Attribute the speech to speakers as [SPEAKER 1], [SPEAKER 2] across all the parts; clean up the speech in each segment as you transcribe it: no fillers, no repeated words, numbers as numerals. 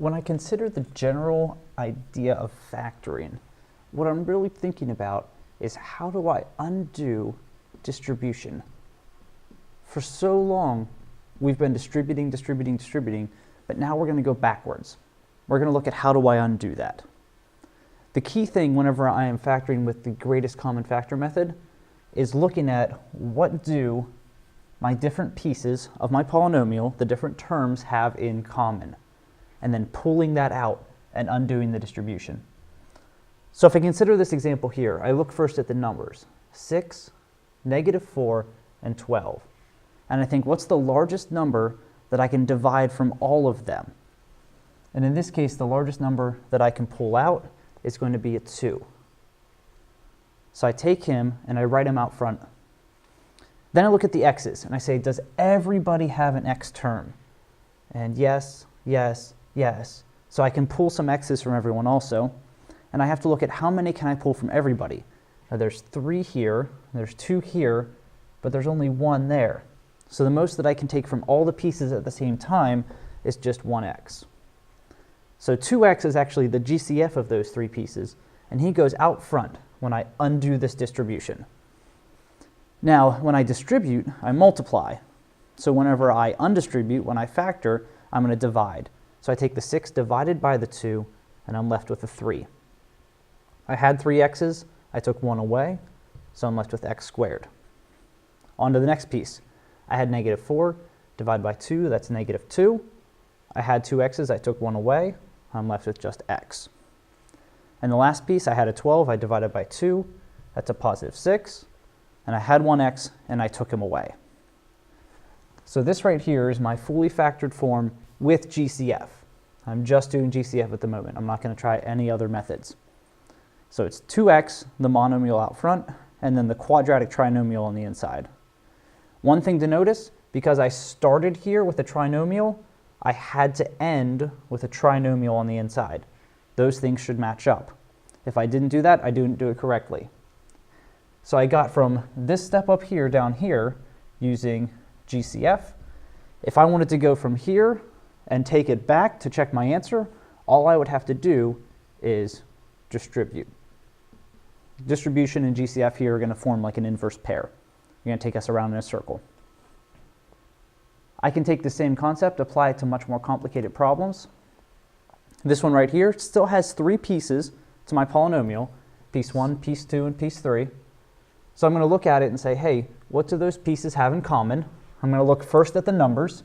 [SPEAKER 1] When I consider the general idea of factoring, what I'm really thinking about is how do I undo distribution? For so long, we've been distributing, but now we're going to go backwards. We're going to look at how do I undo that. The key thing whenever I am factoring with the greatest common factor method is looking at what do my different pieces of my polynomial, the different terms, have in common, and then pulling that out and undoing the distribution. So if I consider this example here, I look first at the numbers, 6, -4, and 12. And I think, what's the largest number that I can divide from all of them? And in this case, the largest number that I can pull out is going to be a 2. So I take him and I write him out front. Then I look at the x's and I say, does everybody have an x term? And yes, yes, yes. So I can pull some x's from everyone also. And I have to look at how many can I pull from everybody. Now there's 3 here, there's 2 here, but there's only 1 there. So the most that I can take from all the pieces at the same time is just 1x. So 2x is actually the GCF of those 3 pieces, and he goes out front when I undo this distribution. Now, when I distribute, I multiply. So whenever I undistribute, when I factor, I'm going to divide. So I take the 6 divided by the 2, and I'm left with a 3. I had 3 x's, I took 1 away, so I'm left with x squared. On to the next piece. I had -4, divided by 2, that's -2. I had 2 x's, I took 1 away, I'm left with just x. And the last piece, I had a 12, I divided by 2, that's a +6. And I had 1x, and I took him away. So this right here is my fully factored form with GCF. I'm just doing GCF at the moment. I'm not going to try any other methods. So it's 2x, the monomial out front, and then the quadratic trinomial on the inside. One thing to notice, because I started here with a trinomial, I had to end with a trinomial on the inside. Those things should match up. If I didn't do that, I didn't do it correctly. So I got from this step up here down here using GCF. If I wanted to go from here and take it back to check my answer, all I would have to do is distribute. Distribution and GCF here are going to form like an inverse pair. You're going to take us around in a circle. I can take the same concept, apply it to much more complicated problems. This one right here still has 3 pieces to my polynomial, piece 1, piece 2, and piece 3. So I'm going to look at it and say, hey, what do those pieces have in common? I'm going to look first at the numbers.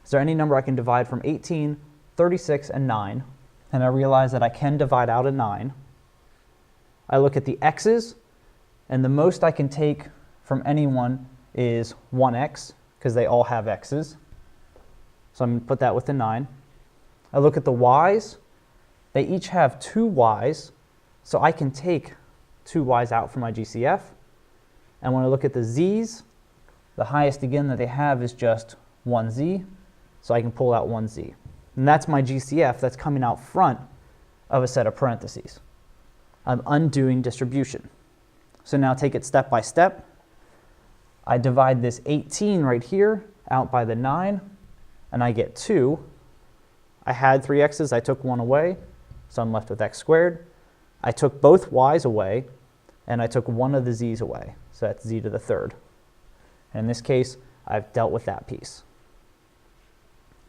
[SPEAKER 1] Is there any number I can divide from 18, 36, and 9? And I realize that I can divide out a 9. I look at the x's, and the most I can take from anyone is 1x, because they all have x's. So I'm going to put that with the 9. I look at the y's. They each have 2 y's, so I can take 2 y's out from my GCF. And when I look at the z's, the highest again that they have is just 1z, so I can pull out 1z. And that's my GCF that's coming out front of a set of parentheses. I'm undoing distribution. So now take it step by step. I divide this 18 right here out by the 9, and I get 2. I had 3 x's, I took 1 away, so I'm left with x squared. I took both y's away, and I took 1 of the z's away, so that's z to the 3rd. And in this case, I've dealt with that piece.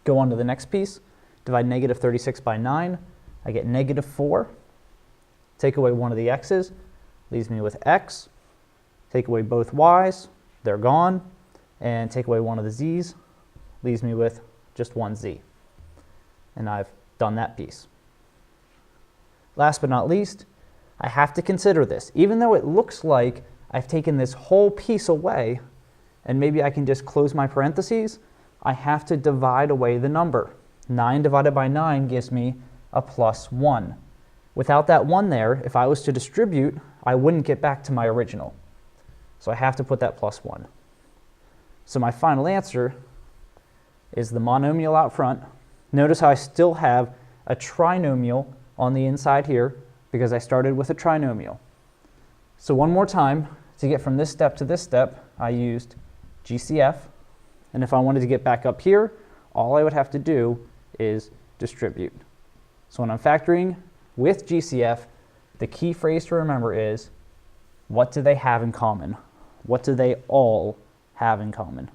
[SPEAKER 1] Go on to the next piece. Divide -36 by 9. I get -4. Take away 1 of the x's, leaves me with x. Take away both y's, they're gone. And take away 1 of the z's, leaves me with just 1z. And I've done that piece. Last but not least, I have to consider this. Even though it looks like I've taken this whole piece away, and maybe I can just close my parentheses, I have to divide away the number. 9 divided by 9 gives me a +1. Without that 1 there, if I was to distribute, I wouldn't get back to my original. So I have to put that +1. So my final answer is the monomial out front. Notice how I still have a trinomial on the inside here because I started with a trinomial. So one more time, to get from this step to this step, I used GCF. And if I wanted to get back up here, all I would have to do is distribute. So when I'm factoring with GCF, the key phrase to remember is, what do they have in common? What do they all have in common?